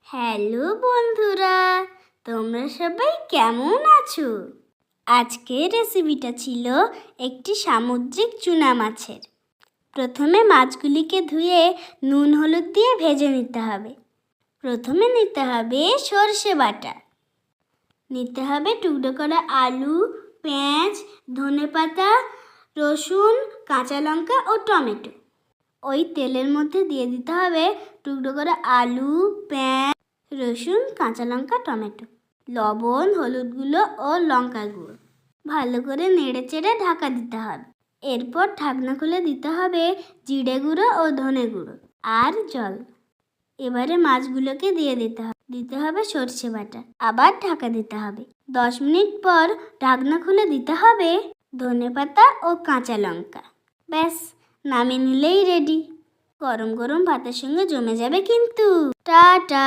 Hello বন্ধুরা, তোমরা সবাই কেমন আছো? আজকের রেসিপিটা ছিল একটি সামুদ্রিক চুনা মাছের। প্রথমে মাছগুলিকে ধুয়ে নুন হলুদ দিয়ে ভেজে নিতে হবে। প্রথমে নিতে হবে সর্ষে বাটা, নিতে হবে টুকরো করা আলু, পেঁয়াজ, ধনেপাতা, রসুন, কাঁচা লঙ্কা ও টমেটো। ওই তেলের মধ্যে দিয়ে দিতে হবে টুকরো করা আলু, পেঁয়াজ, রসুন, কাঁচা লঙ্কা, টমেটো, লবণ, হলুদ গুঁড়ো ও লঙ্কা গুঁড়ো। ভালো করে নেড়ে চেড়ে ঢাকা দিতে হবে। এরপর ঢাকনা খুলে দিতে হবে জিরে গুঁড়ো ও ধনে গুঁড়ো আর জল। এবারে মাছগুলোকে দিয়ে দিতে হবে সর্ষে বাটা, আবার ঢাকা দিতে হবে। 10 মিনিট পর ঢাকনা খুলে দিতে হবে ধনেপাতা ও কাঁচা লঙ্কা। ব্যাস, নামিয়ে নিলেই রেডি। গরম গরম ভাতের সঙ্গে জমে যাবে কিন্তু। টাটা।